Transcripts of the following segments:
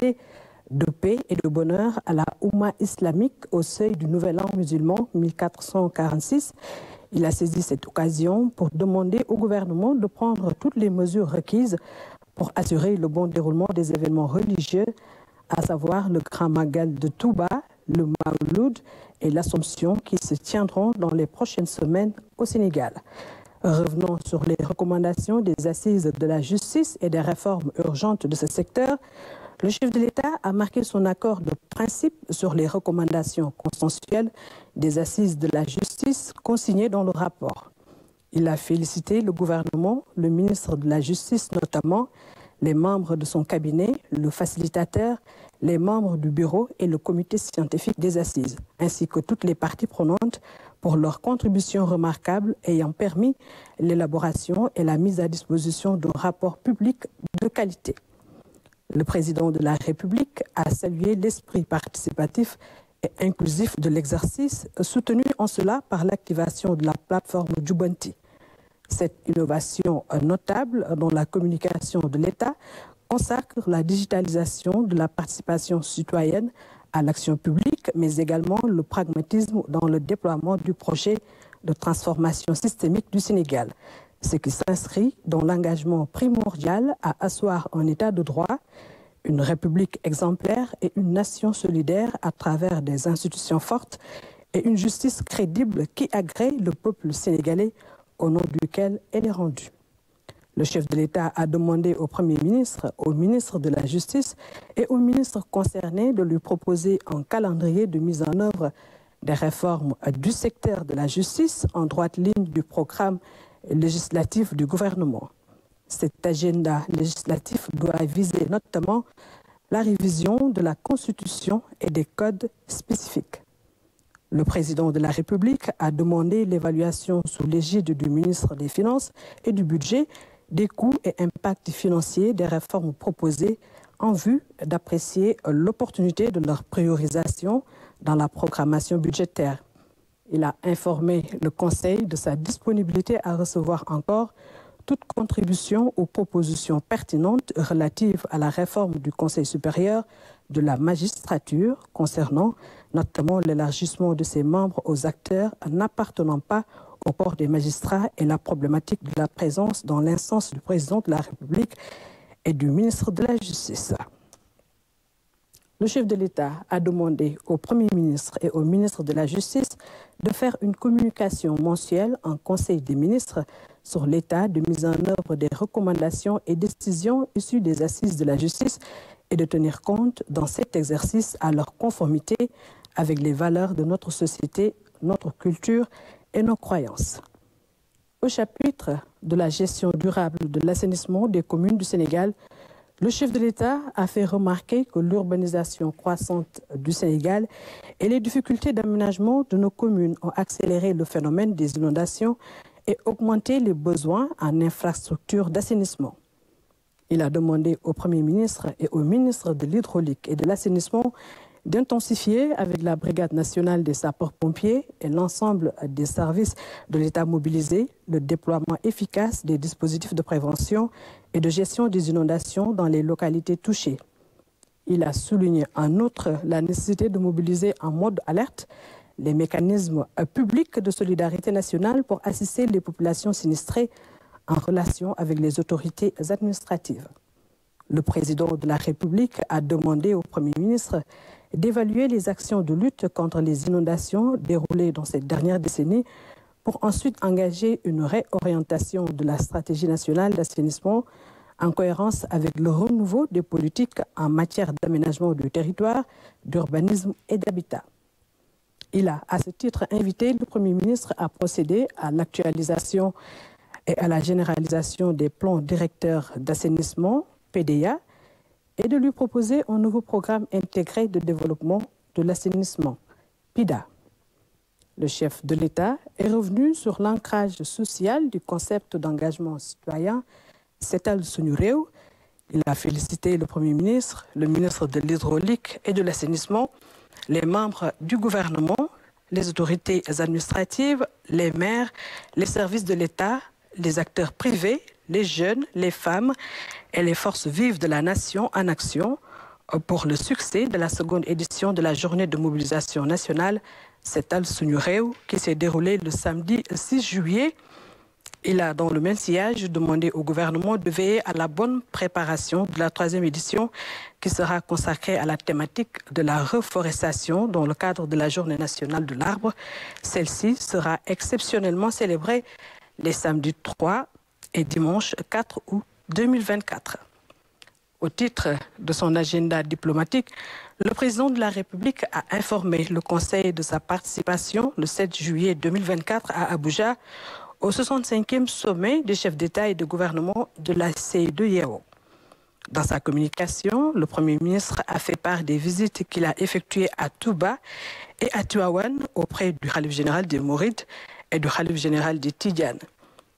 souhaiter de paix et de bonheur à la Oumma islamique au seuil du Nouvel An musulman 1446. Il a saisi cette occasion pour demander au gouvernement de prendre toutes les mesures requises pour assurer le bon déroulement des événements religieux, à savoir le Grand Magal de Touba, le Mawloud et l'Assomption qui se tiendront dans les prochaines semaines au Sénégal. Revenons sur les recommandations des assises de la justice et des réformes urgentes de ce secteur. Le chef de l'État a marqué son accord de principe sur les recommandations consensuelles des assises de la justice consignées dans le rapport. Il a félicité le gouvernement, le ministre de la Justice notamment, les membres de son cabinet, le facilitateur, les membres du bureau et le comité scientifique des assises, ainsi que toutes les parties prenantes pour leurs contributions remarquables ayant permis l'élaboration et la mise à disposition de rapports publics de qualité. Le président de la République a salué l'esprit participatif et inclusif de l'exercice, soutenu en cela par l'activation de la plateforme Djoubanti. Cette innovation notable dans la communication de l'État consacre la digitalisation de la participation citoyenne à l'action publique, mais également le pragmatisme dans le déploiement du projet de transformation systémique du Sénégal, ce qui s'inscrit dans l'engagement primordial à asseoir un État de droit, une République exemplaire et une nation solidaire à travers des institutions fortes et une justice crédible qui agrée le peuple sénégalais au nom duquel elle est rendue. Le chef de l'État a demandé au Premier ministre, au ministre de la Justice et aux ministres concernés de lui proposer un calendrier de mise en œuvre des réformes du secteur de la justice en droite ligne du programme législatif du gouvernement. Cet agenda législatif doit viser notamment la révision de la Constitution et des codes spécifiques. Le président de la République a demandé l'évaluation sous l'égide du ministre des Finances et du Budget des coûts et impacts financiers des réformes proposées en vue d'apprécier l'opportunité de leur priorisation dans la programmation budgétaire. Il a informé le Conseil de sa disponibilité à recevoir encore toute contribution aux propositions pertinentes relatives à la réforme du Conseil supérieur de la magistrature concernant notamment l'élargissement de ses membres aux acteurs n'appartenant pas au corps des magistrats et la problématique de la présence dans l'instance du président de la République et du ministre de la Justice. Le chef de l'État a demandé au Premier ministre et au ministre de la Justice de faire une communication mensuelle en Conseil des ministres sur l'état de mise en œuvre des recommandations et décisions issues des assises de la justice et de tenir compte dans cet exercice à leur conformité avec les valeurs de notre société, notre culture et nos croyances. Au chapitre de la gestion durable de l'assainissement des communes du Sénégal, le chef de l'État a fait remarquer que l'urbanisation croissante du Sénégal et les difficultés d'aménagement de nos communes ont accéléré le phénomène des inondations et augmenté les besoins en infrastructures d'assainissement. Il a demandé au Premier ministre et au ministre de l'Hydraulique et de l'Assainissement d'intensifier avec la Brigade nationale des sapeurs-pompiers et l'ensemble des services de l'État mobilisés le déploiement efficace des dispositifs de prévention et de gestion des inondations dans les localités touchées. Il a souligné en outre la nécessité de mobiliser en mode alerte les mécanismes publics de solidarité nationale pour assister les populations sinistrées en relation avec les autorités administratives. Le président de la République a demandé au Premier ministre d'évaluer les actions de lutte contre les inondations déroulées dans cette dernière décennie pour ensuite engager une réorientation de la stratégie nationale d'assainissement en cohérence avec le renouveau des politiques en matière d'aménagement du territoire, d'urbanisme et d'habitat. Il a, à ce titre, invité le Premier ministre à procéder à l'actualisation et à la généralisation des plans directeurs d'assainissement, PDA, et de lui proposer un nouveau programme intégré de développement de l'assainissement, PIDA. Le chef de l'État est revenu sur l'ancrage social du concept d'engagement citoyen Setal Suñu Réew. Il a félicité le Premier ministre, le ministre de l'Hydraulique et de l'Assainissement, les membres du gouvernement, les autorités administratives, les maires, les services de l'État, les acteurs privés, les jeunes, les femmes et les forces vives de la nation en action, pour le succès de la seconde édition de la journée de mobilisation nationale, Setal Suñu Réew, qui s'est déroulée le samedi 6 juillet. Il a, dans le même sillage, demandé au gouvernement de veiller à la bonne préparation de la 3e édition qui sera consacrée à la thématique de la reforestation dans le cadre de la Journée nationale de l'arbre. Celle-ci sera exceptionnellement célébrée les samedis 3 et dimanche 4 août 2024. Au titre de son agenda diplomatique, le président de la République a informé le Conseil de sa participation le 7 juillet 2024 à Abuja au 65e sommet des chefs d'État et de gouvernement de la CEDEAO. Dans sa communication, le Premier ministre a fait part des visites qu'il a effectuées à Touba et à Tivaouane auprès du Khalife général des Mourides et du Khalife général des Tidjanes.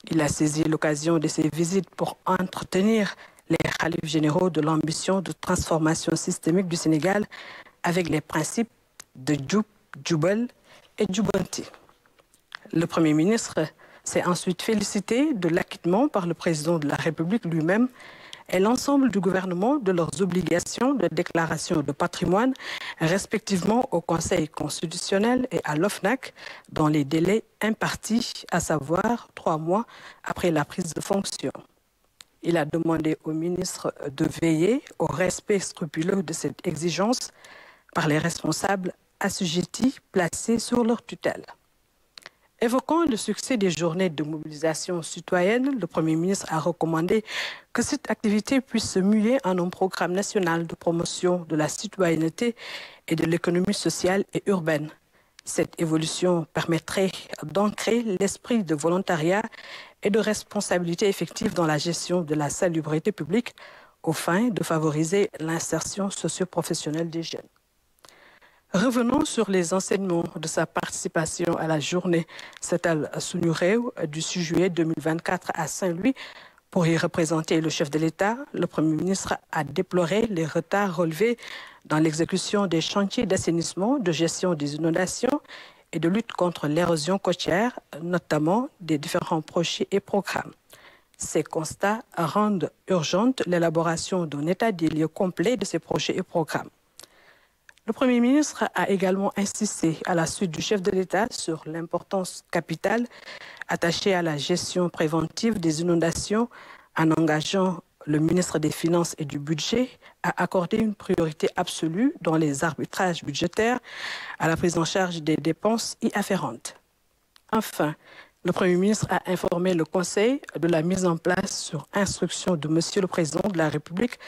Il a saisi l'occasion de ces visites pour entretenir les khalifes généraux de l'ambition de transformation systémique du Sénégal avec les principes de Djoub, Djoubel et Djoubanti. Le Premier ministre s'est ensuite félicité de l'acquittement par le président de la République lui-même et l'ensemble du gouvernement de leurs obligations de déclaration de patrimoine, respectivement au Conseil constitutionnel et à l'OFNAC, dans les délais impartis, à savoir 3 mois après la prise de fonction. Il a demandé au ministre de veiller au respect scrupuleux de cette exigence par les responsables assujettis placés sur leur tutelle. Évoquant le succès des journées de mobilisation citoyenne, le Premier ministre a recommandé que cette activité puisse se muer en un programme national de promotion de la citoyenneté et de l'économie sociale et urbaine. Cette évolution permettrait d'ancrer l'esprit de volontariat et de responsabilité effective dans la gestion de la salubrité publique aux fins de favoriser l'insertion socio-professionnelle des jeunes. Revenons sur les enseignements de sa participation à la journée Setal Suñu Réew du 6 juillet 2024 à Saint-Louis. Pour y représenter le chef de l'État, le Premier ministre a déploré les retards relevés dans l'exécution des chantiers d'assainissement, de gestion des inondations et de lutte contre l'érosion côtière, notamment des différents projets et programmes. Ces constats rendent urgente l'élaboration d'un état des lieux complet de ces projets et programmes. Le Premier ministre a également insisté à la suite du chef de l'État sur l'importance capitale attachée à la gestion préventive des inondations en engageant le ministre des Finances et du Budget à accorder une priorité absolue dans les arbitrages budgétaires à la prise en charge des dépenses y afférentes. Enfin, le Premier ministre a informé le Conseil de la mise en place sur instruction de Monsieur le Président de la République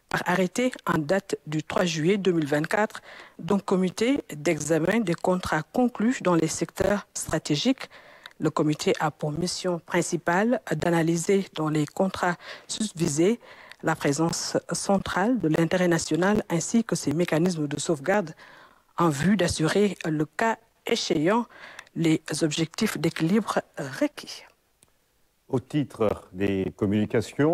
par arrêté en date du 3 juillet 2024 d'un comité d'examen des contrats conclus dans les secteurs stratégiques. Le comité a pour mission principale d'analyser dans les contrats susvisés la présence centrale de l'intérêt national ainsi que ses mécanismes de sauvegarde en vue d'assurer le cas échéant les objectifs d'équilibre requis. Au titre des communications,